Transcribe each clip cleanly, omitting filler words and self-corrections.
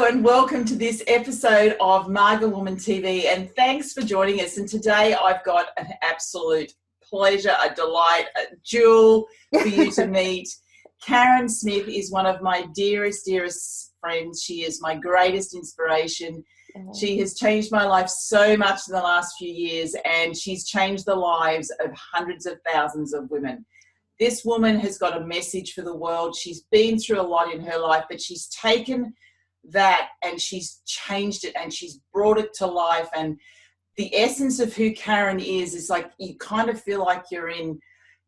Hello and welcome to this episode of Maga Woman TV, and thanks for joining us. And today I've got an absolute pleasure, a delight, a jewel for you to meet. Carren Smith is one of my dearest friends. She is my greatest inspiration. She has changed my life so much in the last few years, and she's changed the lives of hundreds of thousands of women. This woman has got a message for the world. She's been through a lot in her life, but she's taken that and she's changed it and she's brought it to life. And the essence of who Carren is like you kind of feel like you're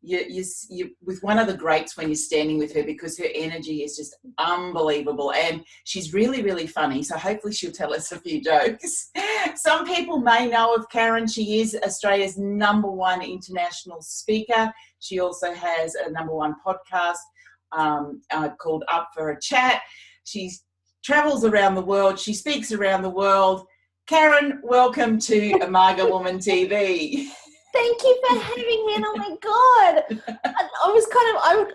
with one of the greats when you're standing with her, because her energy is just unbelievable, and she's really funny, so hopefully she'll tell us a few jokes. Some people may know of Carren. She is Australia's #1 international speaker. She also has a #1 podcast called Up for a Chat. She travels around the world. She speaks around the world. Carren, welcome to Maga Woman TV. Thank you for having me. And oh my God,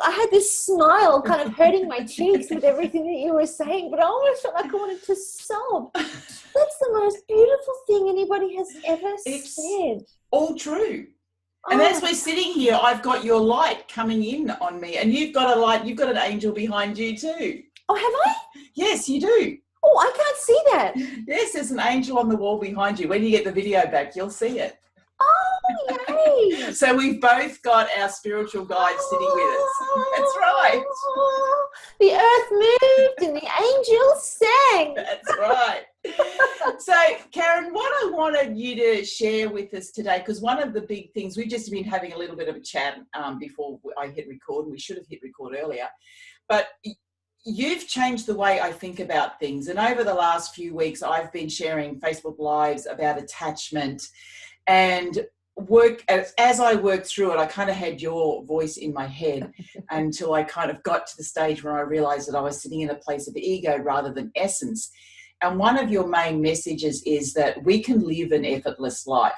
I had this smile kind of hurting my cheeks with everything that you were saying, but I almost felt like I wanted to sob. That's the most beautiful thing anybody has ever said. All true. And as we're sitting here, I've got your light coming in on me, and you've got a light, you've got an angel behind you too. Oh, have I? Yes, you do. Oh, I can't see that. Yes, there's an angel on the wall behind you. When you get the video back, you'll see it. Oh, yay. So we've both got our spiritual guide sitting with us. That's right. The earth moved and the angels sang. That's right. So, Carren, what I wanted you to share with us today, because one of the big things, we've just been having a little bit of a chat before I hit record. We should have hit record earlier. But you've changed the way I think about things. And over the last few weeks, I've been sharing Facebook Lives about attachment. And as I worked through it, I kind of had your voice in my head until I kind of got to the stage where I realized that I was sitting in a place of ego rather than essence. And one of your main messages is that we can live an effortless life.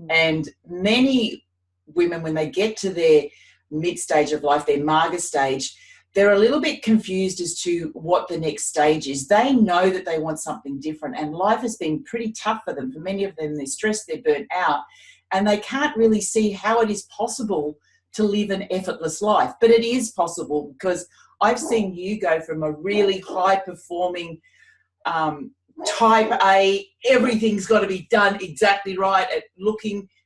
And many women, when they get to their mid-stage of life, their Maga stage, they're a little bit confused as to what the next stage is. They know that they want something different, and life has been pretty tough for them. For many of them, they're stressed, they're burnt out, and they can't really see how it is possible to live an effortless life. But it is possible, because I've seen you go from a really high-performing type A, everything's got to be done exactly right,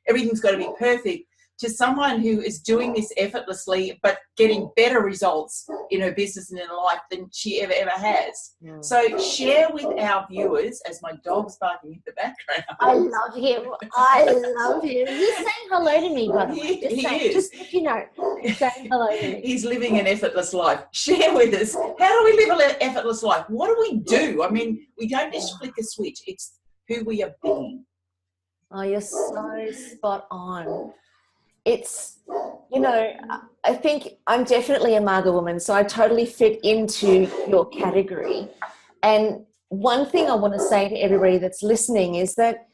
everything's got to be perfect, to someone who is doing this effortlessly but getting better results in her business and in her life than she ever has. So share with our viewers, as my dog's barking in the background. I love him. He's saying hello to me, by the way. He is. Just if you know, he's saying hello to me. He's living an effortless life. Share with us, how do we live an effortless life? What do we do? I mean, we don't just flick a switch. It's who we are being. Oh, you're so spot on. It's, I think I'm definitely a Maga woman, so I totally fit into your category. And one thing I want to say to everybody that's listening is that,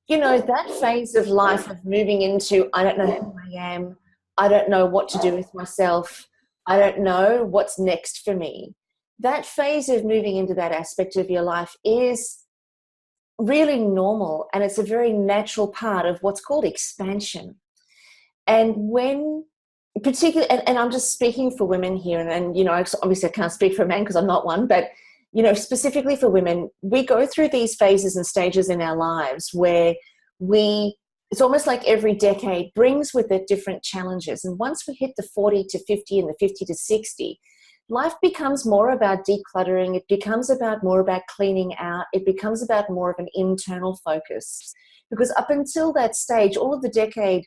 that phase of life of moving into, I don't know who I am, I don't know what to do with myself, I don't know what's next for me. That phase of moving into that aspect of your life is really normal, and it's a very natural part of what's called expansion. And when particularly, and I'm just speaking for women here, and obviously I can't speak for a man because I'm not one, but, specifically for women, we go through these phases and stages in our lives where it's almost like every decade brings with it different challenges. And once we hit the 40 to 50 and the 50 to 60, life becomes more about decluttering. It becomes more about cleaning out. It becomes about more of an internal focus. Because up until that stage, all of the decade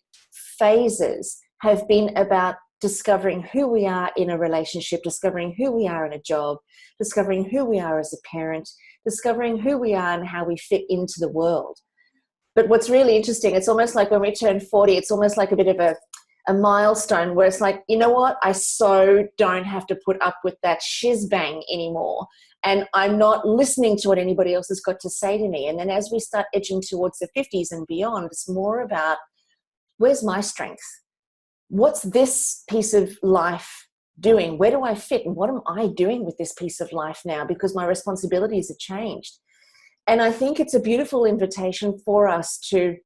phases have been about discovering who we are in a relationship, discovering who we are in a job, discovering who we are as a parent, discovering who we are and how we fit into the world. But what's really interesting, it's almost like when we turn 40, it's almost like a bit of a milestone where it's like, you know what, I so don't have to put up with that shiz bang anymore. And I'm not listening to what anybody else has got to say to me. And then as we start edging towards the 50s and beyond, it's more about, where's my strength? What's this piece of life doing? Where do I fit? And what am I doing with this piece of life now? Because my responsibilities have changed. And I think it's a beautiful invitation for us to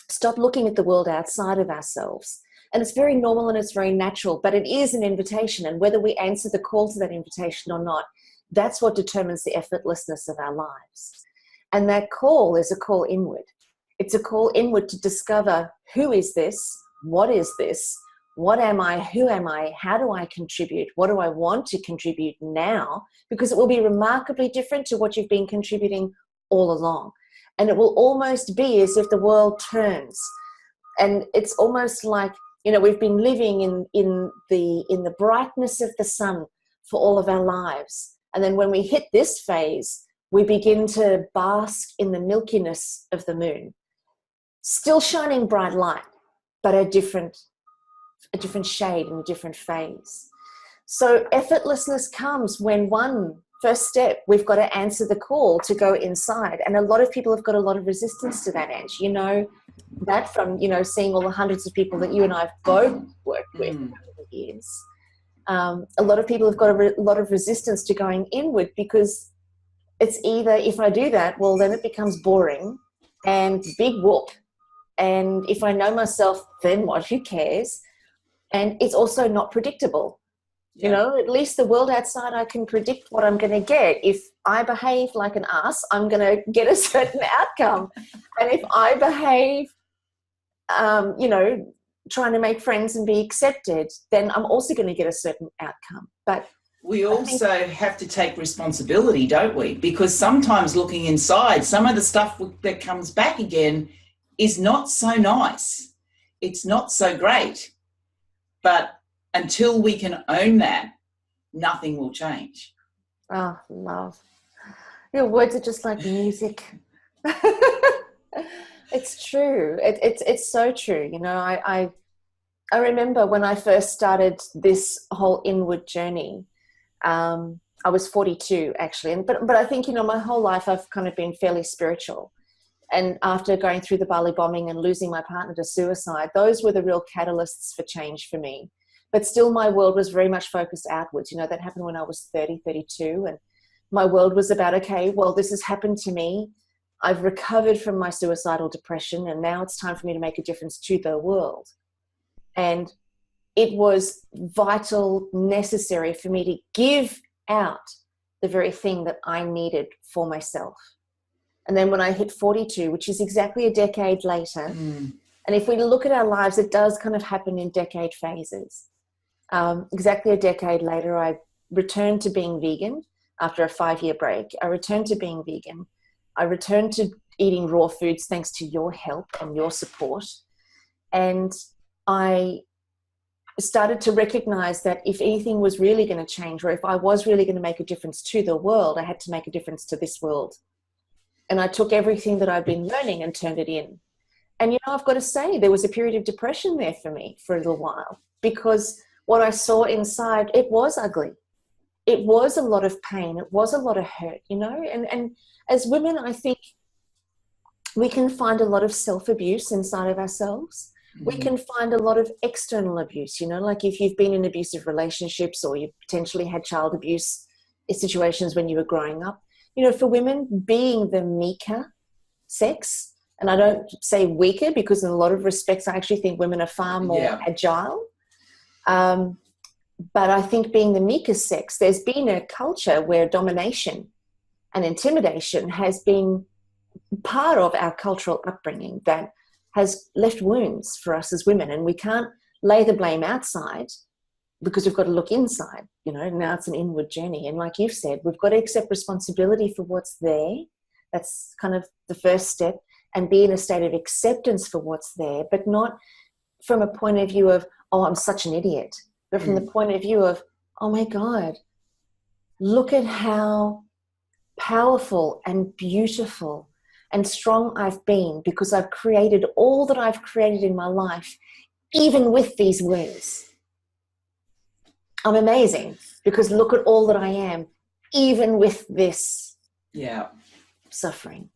stop looking at the world outside of ourselves. And it's very normal and it's very natural, but it is an invitation. And whether we answer the call to that invitation or not, that's what determines the effortlessness of our lives. And that call is a call inward. It's a call inward to discover, who is this? What is this? What am I? Who am I? How do I contribute? What do I want to contribute now? Because it will be remarkably different to what you've been contributing all along. And it will almost be as if the world turns. And it's almost like, you know, we've been living in the brightness of the sun for all of our lives. And then when we hit this phase, we begin to bask in the milkiness of the moon. Still shining bright light, but a different shade and a different phase. So effortlessness comes when first step, we've got to answer the call to go inside. And a lot of people have got a lot of resistance to that, Ange. You know that from, you know, seeing all the hundreds of people that you and I have both worked with over the years. A lot of people have got a lot of resistance to going inward, because it's either, if I do that, well, then it becomes boring and big whoop. And if I know myself, then what? Who cares? And it's also not predictable. You know, at least the world outside, I can predict what I'm going to get. If I behave like an ass, I'm going to get a certain outcome. And if I behave, you know, trying to make friends and be accepted, then I'm also going to get a certain outcome. But we also have to take responsibility, don't we? Because sometimes looking inside, some of the stuff that comes back again is not so nice. It's not so great. But until we can own that, nothing will change. Oh, love. Your words are just like music. It's true. It's so true. You know, I remember when I first started this whole inward journey, I was 42 actually. But I think, you know, my whole life I've kind of been fairly spiritual. And after going through the Bali bombing and losing my partner to suicide, those were the real catalysts for change for me. But still my world was very much focused outwards. You know, that happened when I was 30, 32. And my world was about, okay, well, this has happened to me. I've recovered from my suicidal depression, and now it's time for me to make a difference to the world. And it was vital, necessary for me to give out the very thing that I needed for myself. And then when I hit 42, which is exactly a decade later, and if we look at our lives, it does kind of happen in decade phases. Exactly a decade later, I returned to being vegan after a 5-year break. I returned to being vegan. I returned to eating raw foods thanks to your help and your support. And I started to recognize that if anything was really going to change, or if I was really going to make a difference to the world, I had to make a difference to this world. And I took everything that I'd been learning and turned it in. And, you know, I've got to say, there was a period of depression there for me for a little while, because what I saw inside, it was ugly. It was a lot of pain. It was a lot of hurt, you know. And as women, I think we can find a lot of self-abuse inside of ourselves. We can find a lot of external abuse, you know, like if you've been in abusive relationships, or you potentially had child abuse situations when you were growing up. You know, for women, being the meeker sex, and I don't say weaker, because in a lot of respects, I actually think women are far more agile. But I think being the meeker sex, there's been a culture where domination and intimidation has been part of our cultural upbringing that has left wounds for us as women. And we can't lay the blame outside, because we've got to look inside. You know, now it's an inward journey. And like you've said, we've got to accept responsibility for what's there. That's kind of the first step, and be in a state of acceptance for what's there, but not from a point of view of, oh, I'm such an idiot, but from the point of view of, oh my God, look at how powerful and beautiful and strong I've been, because I've created all that I've created in my life, even with these wounds. I'm amazing, because look at all that I am, even with this suffering.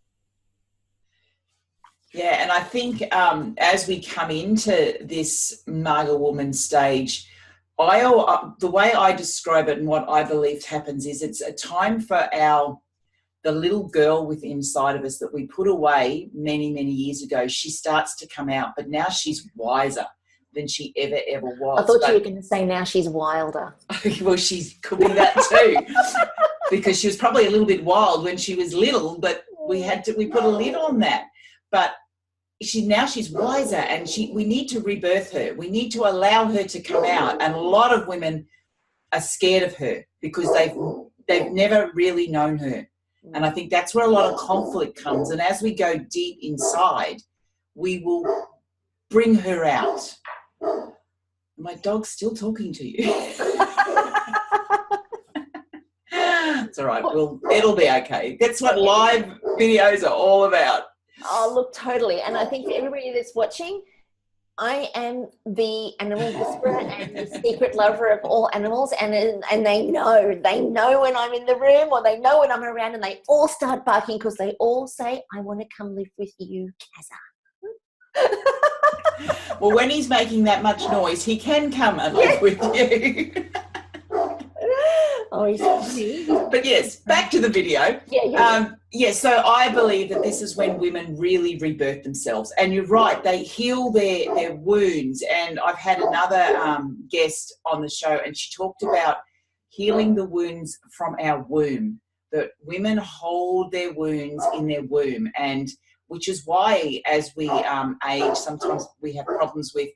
Yeah, and I think as we come into this Maga woman stage, The way I describe it and what I believe happens is it's a time for the little girl within inside of us that we put away many, many years ago. She starts to come out, but now she's wiser than she ever was. I thought you were going to say now she's wilder. Well, she could be that too, because she was probably a little bit wild when she was little, but we put a lid on that. But now she's wiser, and we need to rebirth her. We need to allow her to come out. And a lot of women are scared of her because they've never really known her. And I think that's where a lot of conflict comes. And as we go deep inside, we will bring her out. My dog's still talking to you. It's all right. It'll be okay. That's what live videos are all about. Oh, look, totally. And I think for everybody that's watching, I am the animal whisperer and the secret lover of all animals, and they know when I'm in the room, or they know when I'm around, and they all start barking because they all say, I want to come live with you, Kazza. Well, when he's making that much noise, he can come and live with you. Oh, he's funny. But yes, back to the video. Yeah. So I believe that this is when women really rebirth themselves. And you're right, they heal their wounds. And I've had another guest on the show, and she talked about healing the wounds from our womb, that women hold their wounds in their womb, and which is why as we age, sometimes we have problems with,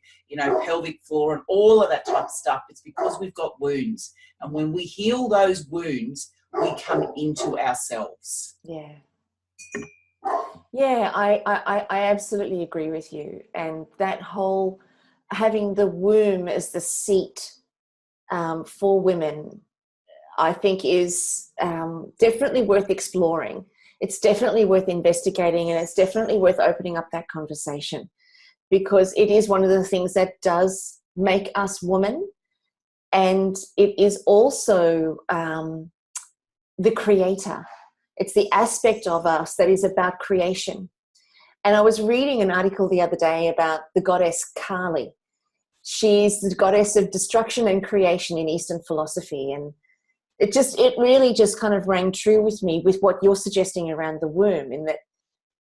pelvic floor and all of that type of stuff. It's because we've got wounds. And when we heal those wounds, we come into ourselves. Yeah. Yeah, I absolutely agree with you. And that whole having the womb as the seat for women, I think is definitely worth exploring. It's definitely worth investigating, and it's definitely worth opening up that conversation, because it is one of the things that does make us women. And it is also the creator. It's the aspect of us that is about creation. And I was reading an article the other day about the goddess Kali. She's the goddess of destruction and creation in Eastern philosophy. And it really just kind of rang true with me with what you're suggesting around the womb, in that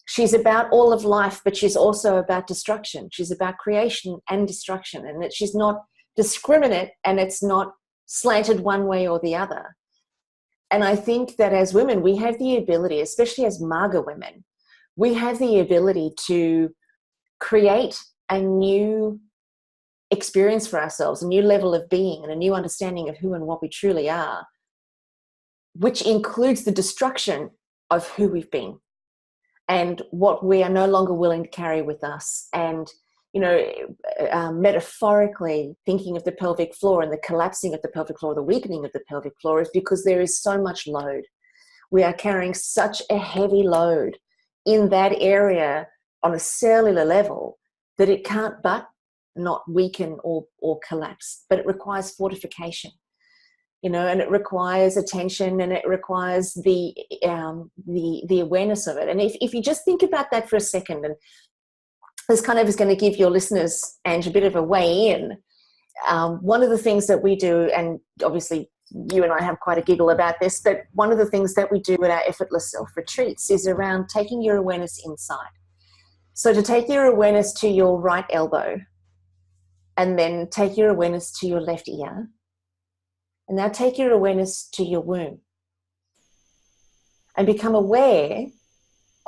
she's about all of life, but she's also about destruction. She's about creation and destruction, and that she's not discriminate, and it's not slanted one way or the other. And I think that as women, we have the ability, especially as Maga women, we have the ability to create a new experience for ourselves, a new level of being, and a new understanding of who and what we truly are, which includes the destruction of who we've been and what we are no longer willing to carry with us. And metaphorically thinking of the pelvic floor and the collapsing of the pelvic floor, the weakening of the pelvic floor, is because there is so much load. We are carrying such a heavy load in that area on a cellular level that it can't but not weaken or collapse, but it requires fortification, and it requires attention, and it requires the awareness of it. And if you just think about that for a second, and this kind of is going to give your listeners, Ange, a bit of a way in. One of the things that we do, and obviously you and I have quite a giggle about this, but one of the things that we do at our Effortless Self retreats is around taking your awareness inside. So to take your awareness to your right elbow, and then take your awareness to your left ear, and now take your awareness to your womb, and become aware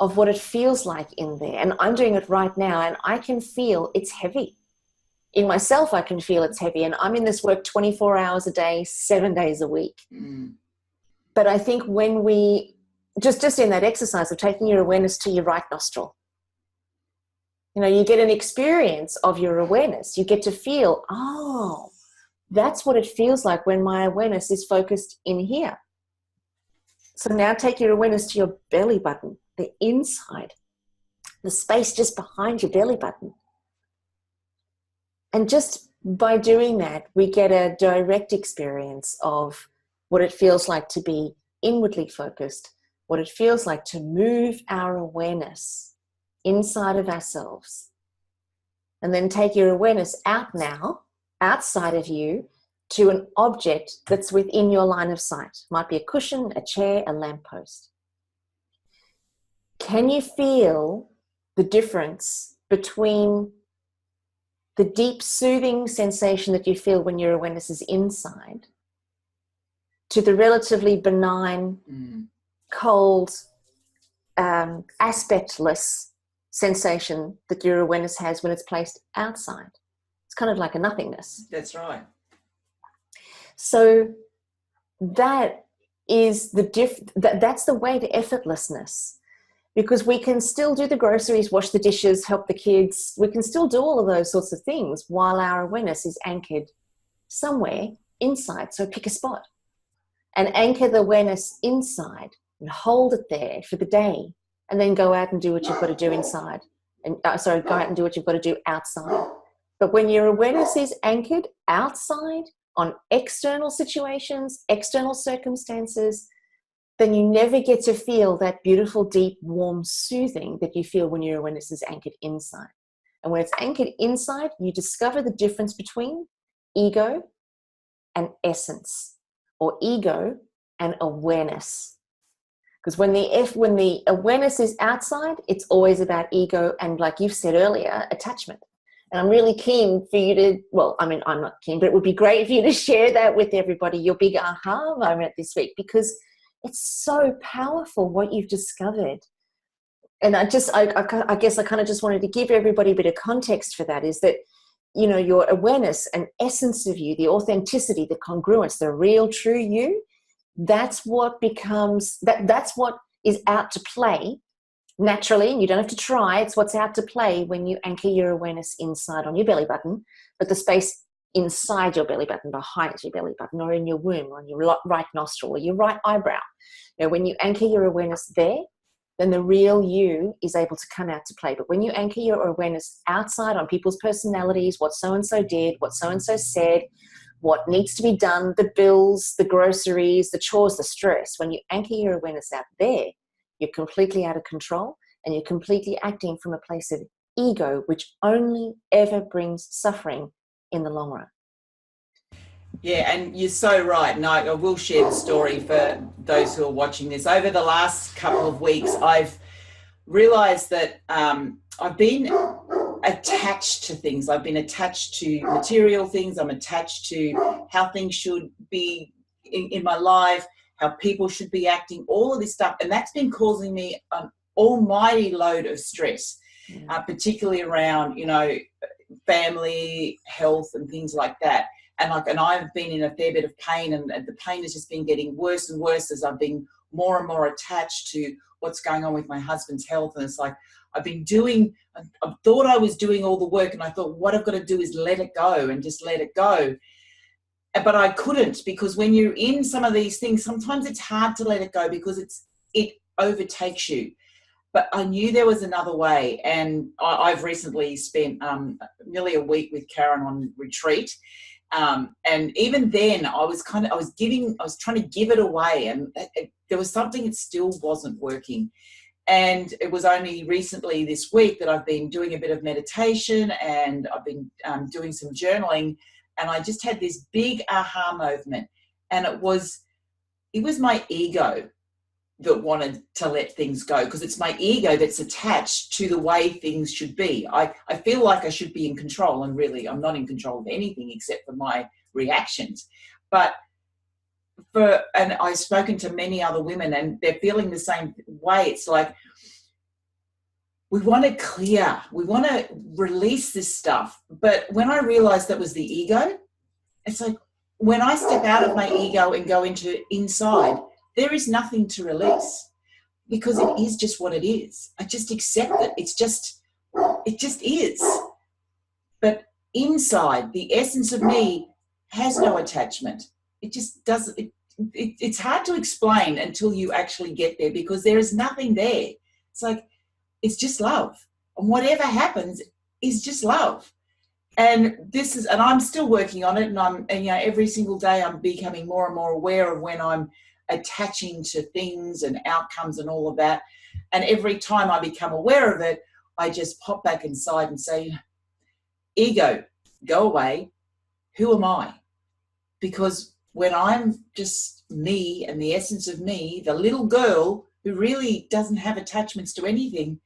of what it feels like in there. And I'm doing it right now, and I can feel it's heavy. In myself, I can feel it's heavy, and I'm in this work 24 hours a day, 7 days a week. But I think when we, just in that exercise of taking your awareness to your right nostril, you get an experience of your awareness. You get to feel, oh, that's what it feels like when my awareness is focused in here. So now take your awareness to your belly button, the inside, the space just behind your belly button. And just by doing that, we get a direct experience of what it feels like to be inwardly focused, what it feels like to move our awareness inside of ourselves. And then take your awareness out now, outside of you, to an object that's within your line of sight. Might be a cushion, a chair, a lamppost. Can you feel the difference between the deep soothing sensation that you feel when your awareness is inside to the relatively benign, cold, aspectless sensation that your awareness has when it's placed outside? It's kind of like a nothingness. That's right. So that is that's the way to effortlessness, because we can still do the groceries, wash the dishes, help the kids. We can still do all of those sorts of things while our awareness is anchored somewhere inside. So pick a spot and anchor the awareness inside and hold it there for the day, and then go out and do what you've got to do inside. And go out and do what you've got to do outside. But when your awareness is anchored outside on external situations, external circumstances, then you never get to feel that beautiful, deep, warm soothing that you feel when your awareness is anchored inside. And when it's anchored inside, you discover the difference between ego and essence, or ego and awareness. Because when the awareness is outside, it's always about ego and, like you've said earlier, attachment. And I'm really keen for you to, well, I mean, I'm not keen, but it would be great for you to share that with everybody, your big aha moment this week, because it's so powerful what you've discovered. And I guess I kind of just wanted to give everybody a bit of context for that, is that, you know, your awareness and essence of you, the authenticity, the congruence, the real true you, that's what becomes, that's what is out to play naturally, and you don't have to try. It's what's out to play when you anchor your awareness inside on your belly button, but the space inside your belly button, behind your belly button, or in your womb, or in your right nostril, or your right eyebrow. You know, when you anchor your awareness there, then the real you is able to come out to play. But when you anchor your awareness outside on people's personalities, what so-and-so did, what so-and-so said, what needs to be done, the bills, the groceries, the chores, the stress, when you anchor your awareness out there, you're completely out of control, and you're completely acting from a place of ego, which only ever brings suffering in the long run. Yeah, and you're so right. And I will share the story for those who are watching this. Over the last couple of weeks, I've realized that I've been attached to things. I've been attached to material things. I'm attached to how things should be in my life, how people should be acting, all of this stuff. And that's been causing me an almighty load of stress, particularly around, you know, family, health and things like that. And I've been in a fair bit of pain, and the pain has just been getting worse and worse as I've been more and more attached to what's going on with my husband's health. And it's like, I thought I was doing all the work, and I thought what I've got to do is let it go and just let it go. But I couldn't, because when you're in some of these things, sometimes it's hard to let it go because it overtakes you. But I knew there was another way, and I've recently spent nearly a week with Carren on retreat. And even then I was trying to give it away, and there was something that still wasn't working. And it was only recently this week that I've been doing a bit of meditation, and I've been doing some journaling, and I just had this big aha moment. And it was my ego that wanted to let things go, because it's my ego that's attached to the way things should be. I feel like I should be in control, and really I'm not in control of anything except for my reactions. And I've spoken to many other women, and they're feeling the same way. It's like, we want to clear, we want to release this stuff. But when I realized that was the ego, it's like, when I step out of my ego and go into inside, there is nothing to release, because it is just what it is. I just accept it. It just is. But inside, the essence of me has no attachment. It just doesn't. It's hard to explain until you actually get there, because there is nothing there. It's like, it's just love. And whatever happens is just love. And I'm still working on it. And you know, every single day I'm becoming more and more aware of when I'm attaching to things and outcomes and all of that. And every time I become aware of it, I just pop back inside and say, ego, go away. Who am I? because when I'm just me and the essence of me, the little girl who really doesn't have attachments to anything,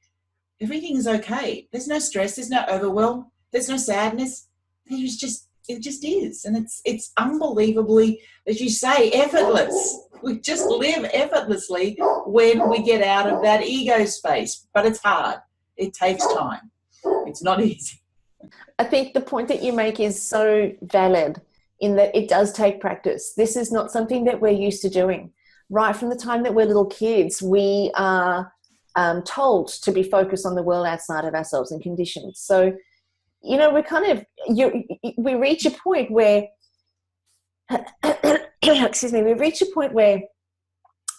everything is okay. There's no stress, there's no overwhelm, there's no sadness. There's just, it just is. And it's unbelievably, as you say, effortless. We just live effortlessly when we get out of that ego space. But it's hard. It takes time. It's not easy. I think the point that you make is so valid in that it does take practice. This is not something that we're used to doing. Right from the time that we're little kids, we are told to be focused on the world outside of ourselves and conditioned. So, you know, we reach a point where, excuse me, we reach a point where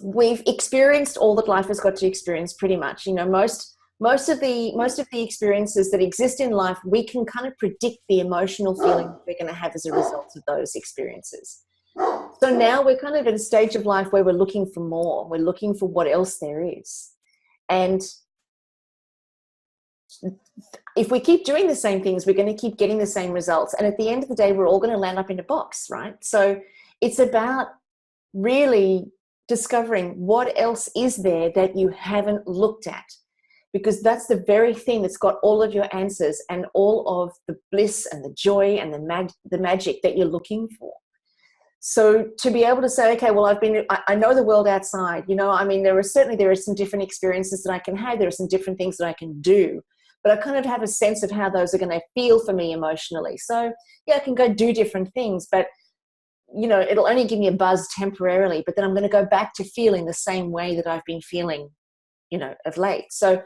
we've experienced all that life has got to experience pretty much. You know, most of the experiences that exist in life, we can kind of predict the emotional feeling we're going to have as a result of those experiences. So now we're kind of at a stage of life where we're looking for more. We're looking for what else there is. And if we keep doing the same things, we're going to keep getting the same results. And at the end of the day, we're all going to land up in a box, right? So it's about really discovering what else is there that you haven't looked at, because that's the very thing that's got all of your answers and all of the bliss and the joy and the magic that you're looking for. So to be able to say, okay, well, I know the world outside, you know, I mean, there are some different experiences that I can have. There are some different things that I can do, but I kind of have a sense of how those are going to feel for me emotionally. So yeah, I can go do different things, but you know, it'll only give me a buzz temporarily, but then I'm going to go back to feeling the same way that I've been feeling, you know, of late. So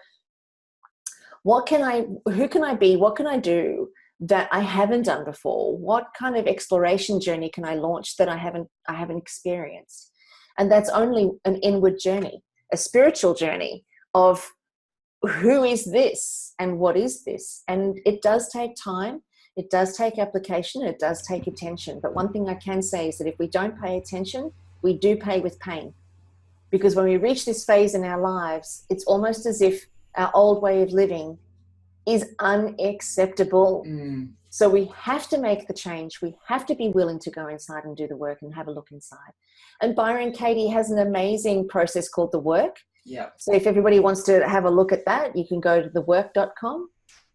who can I be? What can I do that I haven't done before? What kind of exploration journey can I launch that I haven't experienced? And that's only an inward journey, a spiritual journey of who is this and what is this? And it does take time. It does take application. It does take attention. But one thing I can say is that if we don't pay attention, we do pay with pain. Because when we reach this phase in our lives, it's almost as if our old way of living is unacceptable. So we have to make the change. We have to be willing to go inside and do the work and have a look inside. And Byron Katie has an amazing process called The Work. Yeah. So if everybody wants to have a look at that, you can go to thework.com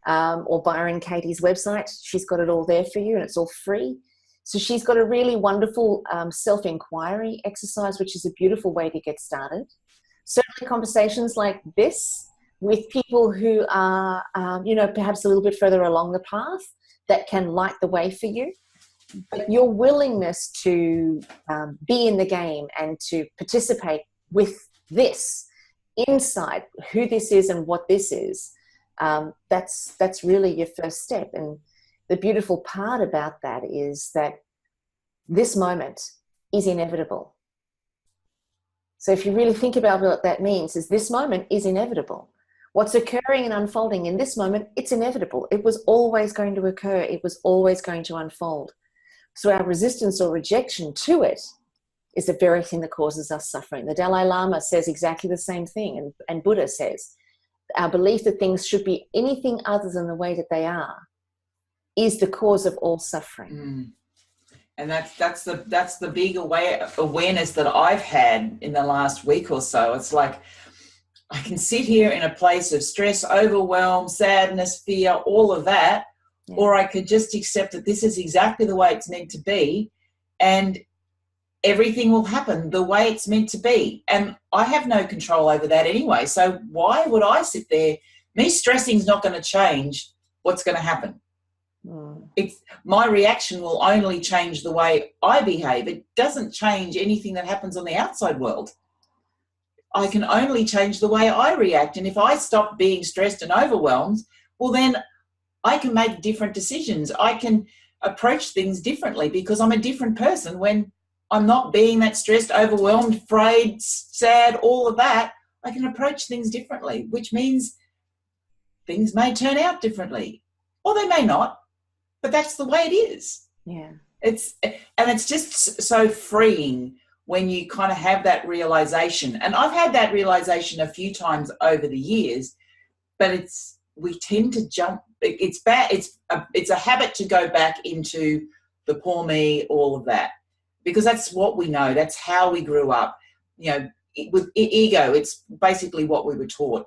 or Byron Katie's website. She's got it all there for you and it's all free. So she's got a really wonderful self-inquiry exercise, which is a beautiful way to get started. Certainly conversations like this with people who are, you know, perhaps a little bit further along the path that can light the way for you. But your willingness to be in the game and to participate with this inside who this is and what this is, that's really your first step. And the beautiful part about that is that this moment is inevitable. So if you really think about what that means, is this moment is inevitable. What's occurring and unfolding in this moment, it's inevitable. It was always going to occur. It was always going to unfold. So our resistance or rejection to it is the very thing that causes us suffering. The Dalai Lama says exactly the same thing, and Buddha says, our belief that things should be anything other than the way that they are is the cause of all suffering. And that's the big awareness that I've had in the last week or so. It's like I can sit here in a place of stress, overwhelm, sadness, fear, all of that, or I could just accept that this is exactly the way it's meant to be, and everything will happen the way it's meant to be. And I have no control over that anyway. So why would I sit there? Me stressing is not going to change what's going to happen. My reaction will only change the way I behave. It doesn't change anything that happens on the outside world. I can only change the way I react. And if I stop being stressed and overwhelmed, well, then I can make different decisions. I can approach things differently because I'm a different person when I'm not being that stressed, overwhelmed, afraid, sad, all of that. I can approach things differently, which means things may turn out differently or they may not, but that's the way it is. Yeah. It's just so freeing when you kind of have that realization. And I've had that realization a few times over the years, but we tend to jump. It's bad. It's a habit to go back into the poor me, all of that. because that's what we know. That's how we grew up. You know, with ego, it's basically what we were taught.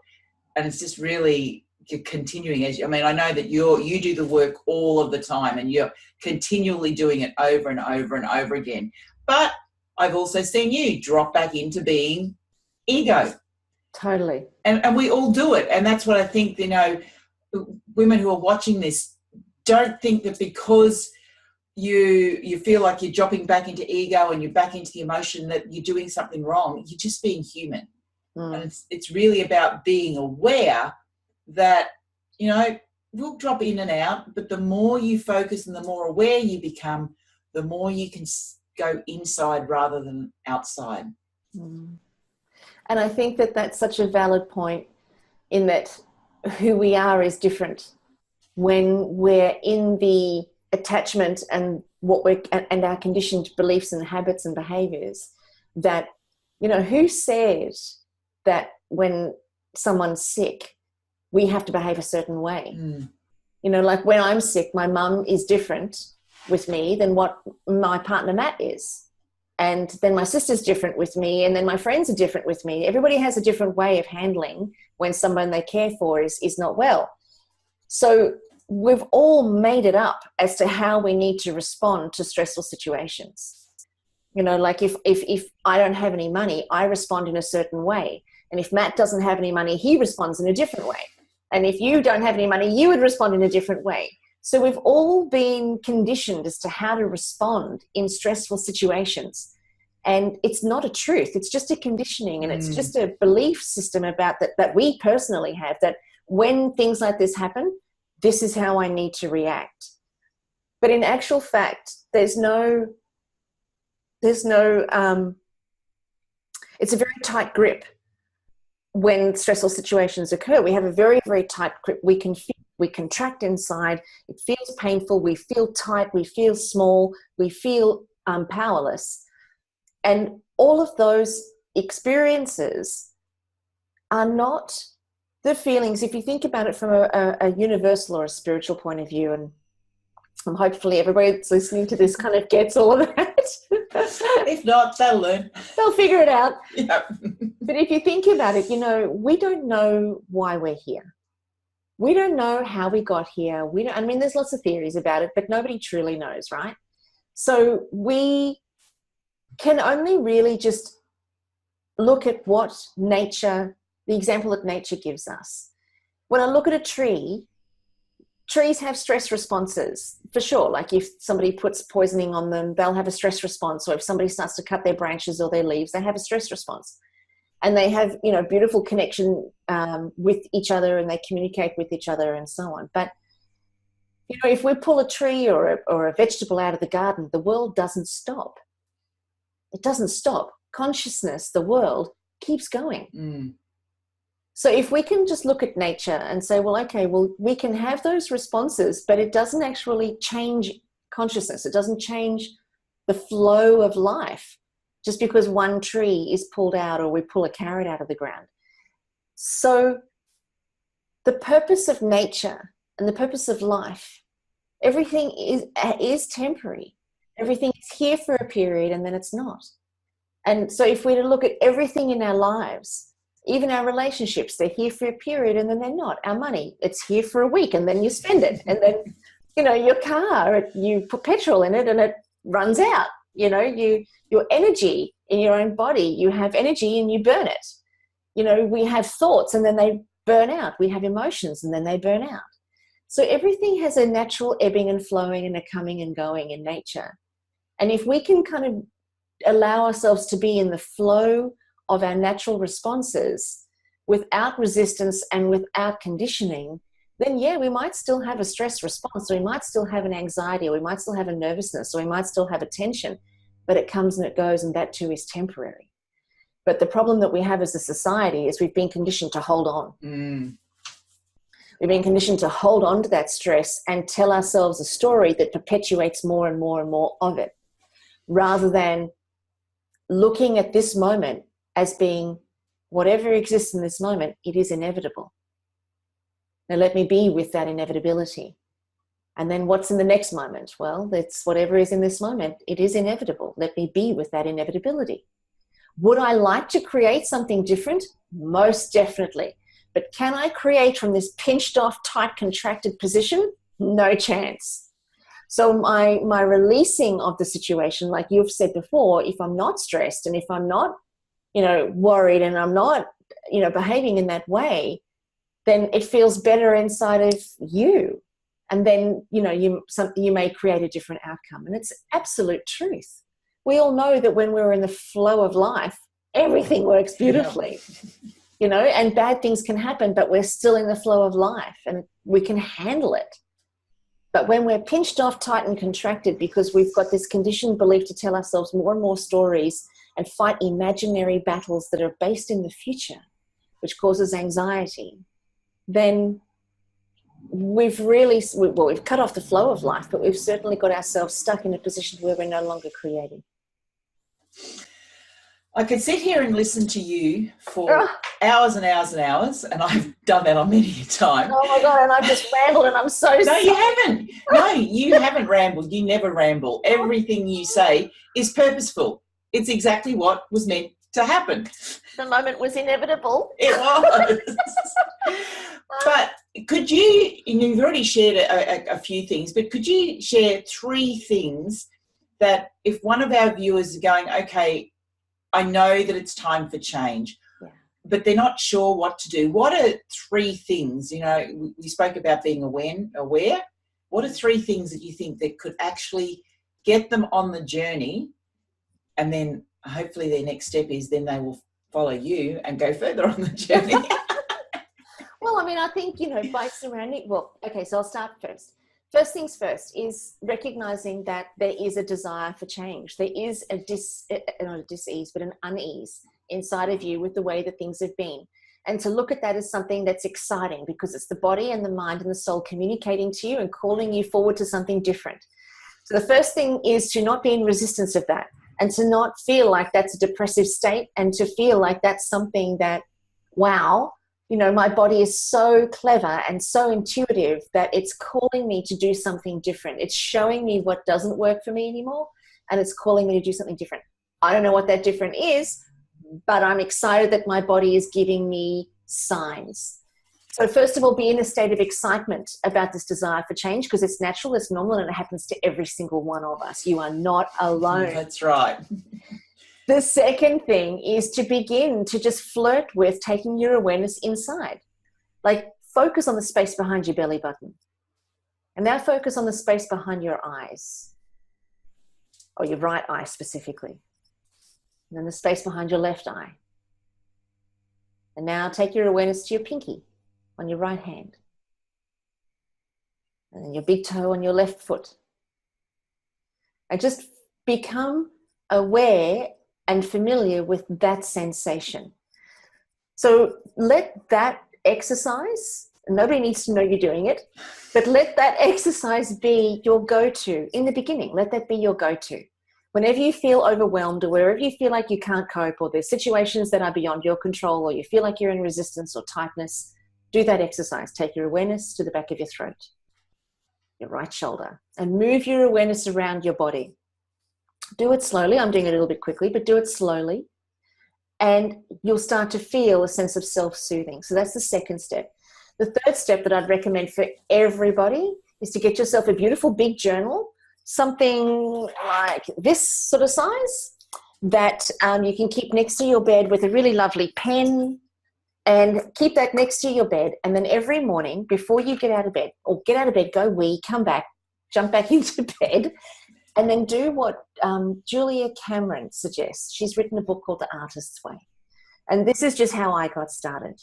And it's just really continuing I know that you do the work all of the time, and you're continually doing it over and over and over again. But I've also seen you drop back into being ego. Totally. And we all do it. And that's what I think, women who are watching this, don't think that because you feel like you're dropping back into ego and you're back into the emotion that you're doing something wrong. You're just being human. And it's really about being aware that, we'll drop in and out, but the more you focus and the more aware you become, the more you can go inside rather than outside. And I think that that's such a valid point, in that who we are is different when we're in the attachment and and our conditioned beliefs and habits and behaviors. That, who says that when someone's sick, we have to behave a certain way? Like when I'm sick, my mum is different with me than what my partner Matt is. And then my sister's different with me, and then my friends are different with me. Everybody has a different way of handling when someone they care for is not well. So we've all made it up as to how we need to respond to stressful situations. Like if I don't have any money, I respond in a certain way. And if Matt doesn't have any money, he responds in a different way. And if you don't have any money, you would respond in a different way. So we've all been conditioned as to how to respond in stressful situations. And it's not a truth. It's just a conditioning, and it's just a belief system about that we personally have, that when things like this happen, this is how I need to react. But in actual fact, it's a very tight grip. When stressful situations occur, we have a very, very tight grip. We contract inside. It feels painful. We feel tight. We feel small. We feel powerless. And all of those experiences are not the feelings, if you think about it from a universal or a spiritual point of view, and hopefully everybody that's listening to this kind of gets all of that. If not, they'll learn. They'll figure it out. Yep. But if you think about it, we don't know why we're here. We don't know how we got here. There's lots of theories about it, but nobody truly knows, right? So we can only really just look at what nature, the example that nature gives us. When I look at a tree, trees have stress responses, for sure. Like if somebody puts poisoning on them, they'll have a stress response. Or if somebody starts to cut their branches or their leaves, they have a stress response. And they have, beautiful connection with each other, and they communicate with each other and so on. But, if we pull a tree or a vegetable out of the garden, the world doesn't stop. It doesn't stop. Consciousness, the world, keeps going. So if we can just look at nature and say, we can have those responses, but it doesn't actually change consciousness. It doesn't change the flow of life just because one tree is pulled out or we pull a carrot out of the ground. So the purpose of nature and the purpose of life, everything is temporary. Everything is here for a period and then it's not. And so if we're to look at everything in our lives, even our relationships, they're here for a period and then they're not. Our money, it's here for a week and then you spend it. And then, your car, you put petrol in it and it runs out. Your energy in your own body, you have energy and you burn it. We have thoughts and then they burn out. We have emotions and then they burn out. So everything has a natural ebbing and flowing and a coming and going in nature. And if we can kind of allow ourselves to be in the flow of our natural responses without resistance and without conditioning, then we might still have a stress response, or we might still have an anxiety, or we might still have a nervousness, or we might still have a tension, but it comes and it goes, and that too is temporary. But the problem that we have as a society is we've been conditioned to hold on. We've been conditioned to hold on to that stress and tell ourselves a story that perpetuates more and more and more of it, rather than looking at this moment as being whatever exists in this moment, it is inevitable. Now let me be with that inevitability. And then what's in the next moment? Well, it's whatever is in this moment. It is inevitable. Let me be with that inevitability. Would I like to create something different? Most definitely. But can I create from this pinched off, tight, contracted position? No chance. So my releasing of the situation, like you've said before, if I'm not stressed and if I'm not, worried and I'm not, behaving in that way, then it feels better inside of you. And then, you may create a different outcome. And it's absolute truth. We all know that when we're in the flow of life, everything works beautifully, and bad things can happen, but we're still in the flow of life and we can handle it. But when we're pinched off, tight and contracted because we've got this conditioned belief to tell ourselves more and more stories and fight imaginary battles that are based in the future, which causes anxiety, then we've cut off the flow of life, but we've certainly got ourselves stuck in a position where we're no longer creating. I could sit here and listen to you for hours and hours and hours, and I've done that on many a time. Oh my God, and I've just rambled and I'm so sorry. No, you haven't. No, you haven't rambled. You never ramble. Everything you say is purposeful. It's exactly what was meant to happen. The moment was inevitable. It was. But could you've already shared a few things, but could you share 3 things that if one of our viewers is going, okay, I know that it's time for change, but they're not sure what to do. What are 3 things, we spoke about being aware. What are 3 things that you think that could actually get them on the journey, and then hopefully their next step is then they will follow you and go further on the journey? Well, I think, by surrounding, so I'll start first. First things first is recognizing that there is a desire for change. There is not a dis-ease, but an unease inside of you with the way that things have been. And to look at that as something that's exciting because it's the body and the mind and the soul communicating to you and calling you forward to something different. So the first thing is to not be in resistance of that and to not feel like that's a depressive state and to feel like that's something that, wow, my body is so clever and so intuitive that it's calling me to do something different. It's showing me what doesn't work for me anymore, and it's calling me to do something different. I don't know what that different is, but I'm excited that my body is giving me signs. So first of all, be in a state of excitement about this desire for change because it's natural, it's normal, and it happens to every single one of us. You are not alone. That's right. The second thing is to begin to just flirt with taking your awareness inside. Like focus on the space behind your belly button. And now focus on the space behind your eyes, or your right eye specifically. And then the space behind your left eye. And now take your awareness to your pinky on your right hand. And then your big toe on your left foot. And just become aware and familiar with that sensation. So let that exercise, nobody needs to know you're doing it, but let that exercise be your go-to in the beginning. Let that be your go-to. Whenever you feel overwhelmed or wherever you feel like you can't cope or there's situations that are beyond your control or you feel like you're in resistance or tightness, do that exercise. Take your awareness to the back of your throat, your right shoulder, and move your awareness around your body. Do it slowly. I'm doing it a little bit quickly, but do it slowly. And you'll start to feel a sense of self-soothing. So that's the second step. The third step that I'd recommend for everybody is to get yourself a beautiful big journal, something like this sort of size that you can keep next to your bed with a really lovely pen, and keep that next to your bed. And then every morning before you get out of bed, or get out of bed, go wee, come back, jump back into bed, and then do what Julia Cameron suggests. She's written a book called The Artist's Way. And this is just how I got started.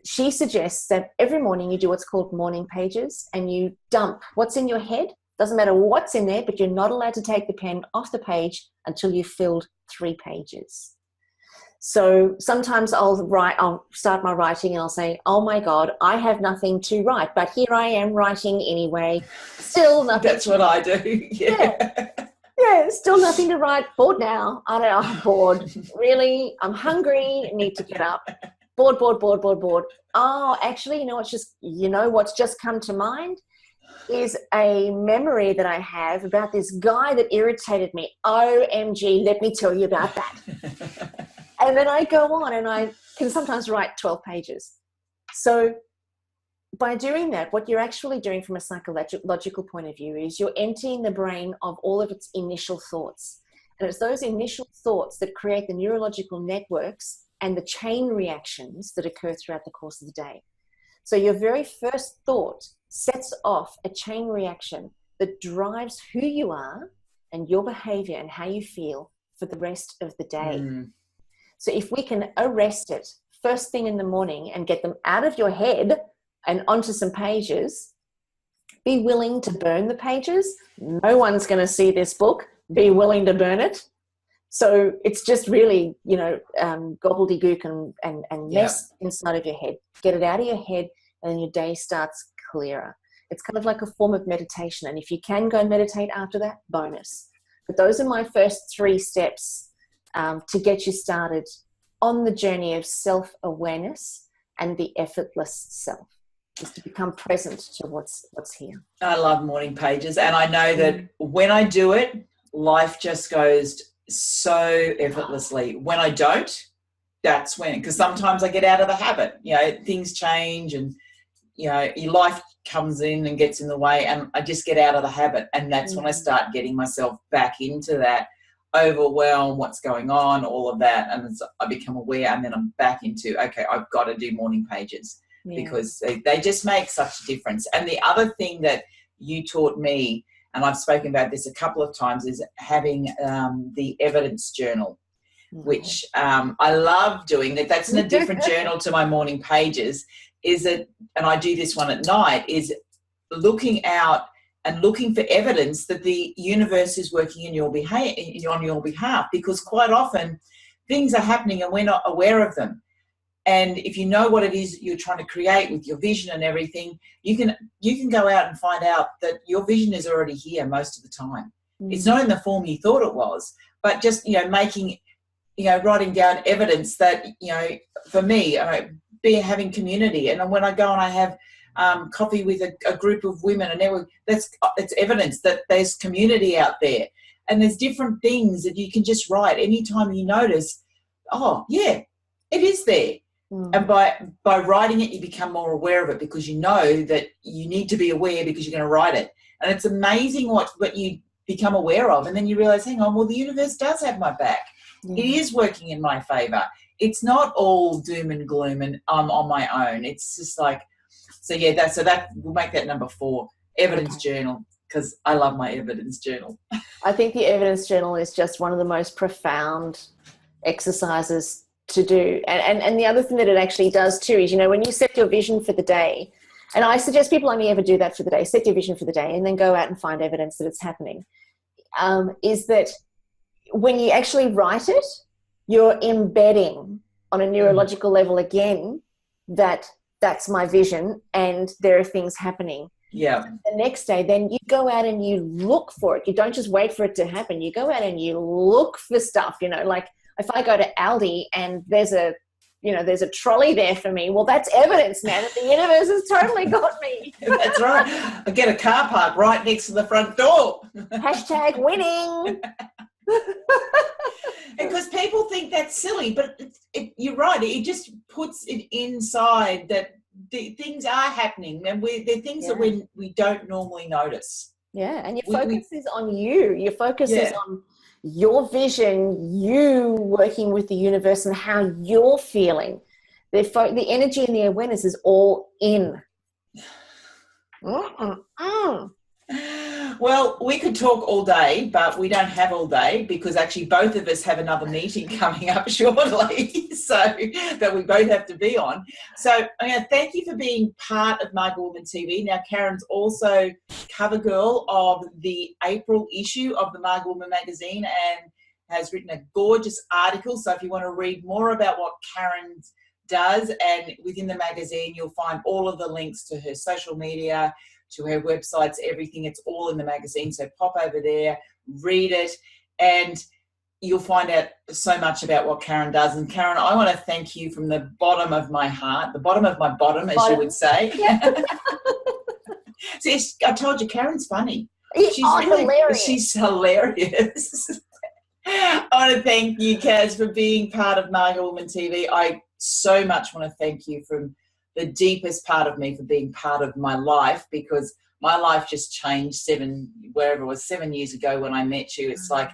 She suggests that every morning you do what's called morning pages and you dump what's in your head. Doesn't matter what's in there, but you're not allowed to take the pen off the page until you've filled 3 pages. So sometimes I'll start my writing and I'll say, oh my God, I have nothing to write, but here I am writing anyway. Still nothing. That's what I do. Yeah, still nothing to write. Bored now. I don't know, I'm bored. Really? I'm hungry. Need to get up. Bored. Oh, actually, what's just come to mind? is a memory that I have about this guy that irritated me. OMG, let me tell you about that. And then I go on and I can sometimes write 12 pages. So by doing that, what you're actually doing from a psychological point of view is you're emptying the brain of all of its initial thoughts. And it's those initial thoughts that create the neurological networks and the chain reactions that occur throughout the course of the day. So your very first thought sets off a chain reaction that drives who you are and your behavior and how you feel for the rest of the day. So if we can arrest it first thing in the morning and get them out of your head and onto some pages, be willing to burn the pages. No one's going to see this book. Be willing to burn it. So it's just really, gobbledygook and mess inside of your head. Get it out of your head and then your day starts clearer. It's kind of like a form of meditation. And if you can go and meditate after that, bonus. But those are my first 3 steps to get you started on the journey of self-awareness and the effortless self, is to become present to what's here. I love morning pages. And I know that when I do it, life just goes so effortlessly. When I don't, that's when, because sometimes I get out of the habit, things change and, your life comes in and gets in the way and I just get out of the habit. And that's when I start getting myself back into that overwhelm, what's going on, all of that. And I become aware and then I'm back into, okay, I've got to do morning pages because they just make such a difference. And the other thing that you taught me, and I've spoken about this a couple of times, is having the evidence journal, which I love doing. That's in a different journal to my morning pages. And I do this one at night, is looking out and looking for evidence that the universe is working on your behalf, because quite often things are happening and we're not aware of them. And if you know what it is you're trying to create with your vision and everything, you can go out and find out that your vision is already here most of the time. It's not in the form you thought it was, but just, writing down evidence that, for me, having community. And when I go and I have coffee with a group of women, and it's evidence that there's community out there. And there's different things that you can just write anytime you notice, oh, yeah, it is there. And by writing it, you become more aware of it, because you know that you need to be aware because you're going to write it. And it's amazing what you become aware of. And then you realize, hang on, well, the universe does have my back. It is working in my favor. It's not all doom and gloom and I'm on my own. It's just like, that we'll make that number 4, evidence journal, because I love my evidence journal. I think the evidence journal is just one of the most profound exercises to do. And the other thing that it actually does too is, when you set your vision for the day, and I suggest people only ever do that for the day, set your vision for the day and then go out and find evidence that it's happening, is that when you actually write it, you're embedding on a neurological level again that that's my vision and there are things happening. Yeah. The next day, then you go out and you look for it. You don't just wait for it to happen. You go out and you look for stuff, like if I go to Aldi and there's a trolley there for me, well, that's evidence, man, that the universe has totally got me. That's right. I get a car park right next to the front door. # winning. Because people think that's silly, but you're right. It just puts it inside that the things are happening, and they're things that we don't normally notice. Yeah, and your focus is on you. Your focus is on your vision, you working with the universe and how you're feeling. The energy and the awareness is all in. Well, we could talk all day, but we don't have all day, because actually both of us have another meeting coming up shortly, so that we both have to be on. So thank you for being part of Maga Woman TV. Now, Carren's also cover girl of the April issue of the Maga Woman magazine and has written a gorgeous article. So if you want to read more about what Carren does, and within the magazine, you'll find all of the links to her social media, to her websites, everything. It's all in the magazine. So pop over there, read it, and you'll find out so much about what Carren does. And Carren, I want to thank you from the bottom of my heart, the bottom of my bottom, as you would say. See, I told you, Karen's funny. Hilarious. She's hilarious. I want to thank you, Kaz, for being part of Maga Woman TV. I so much want to thank you from the deepest part of me for being part of my life, because my life just changed 7 years ago when I met you. It's like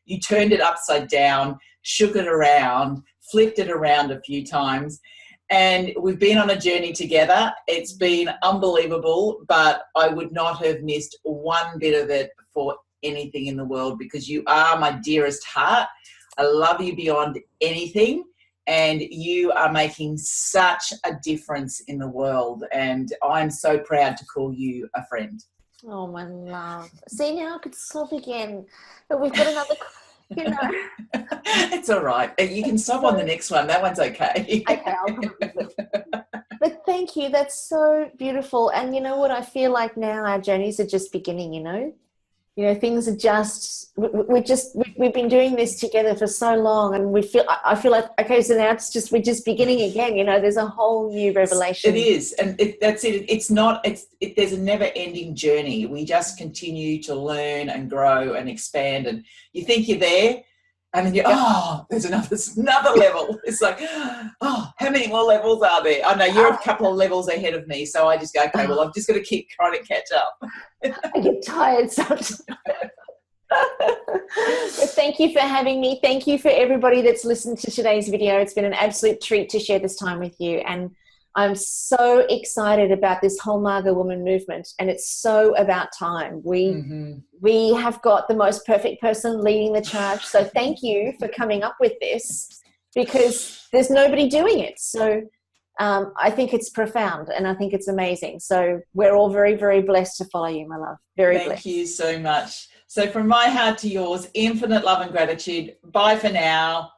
you turned it upside down, shook it around, flipped it around a few times, and we've been on a journey together. It's been unbelievable, but I would not have missed one bit of it for anything in the world, because you are my dearest heart. I love you beyond anything, and you are making such a difference in the world, and I'm so proud to call you a friend. Oh, my love. See, now I could sob again, but we've got another, you know. It's all right. You can sob on the next one. That one's okay. Okay, I'll probably. But thank you. That's so beautiful. And you know what? I feel like now our journeys are just beginning, you know. You know, things are just, we've been doing this together for so long, and I feel like, okay, so now we're just beginning again, you know, there's a whole new revelation. It is. And that's it. It's not, there's a never ending journey. We just continue to learn and grow and expand, and you think you're there, and then there's another level. It's like, how many more levels are there? I know you're a couple of levels ahead of me, so I just go, okay, well, I've just got to keep trying to catch up. I get tired sometimes. But thank you for having me. Thank you for everybody that's listened to today's video. It's been an absolute treat to share this time with you, and I'm so excited about this whole Maga Woman movement, and it's so about time. We have got the most perfect person leading the charge, so thank you for coming up with this, because there's nobody doing it. So I think it's profound, and I think it's amazing. So we're all very, very blessed to follow you, my love. Very blessed. Thank you so much. So from my heart to yours, infinite love and gratitude. Bye for now.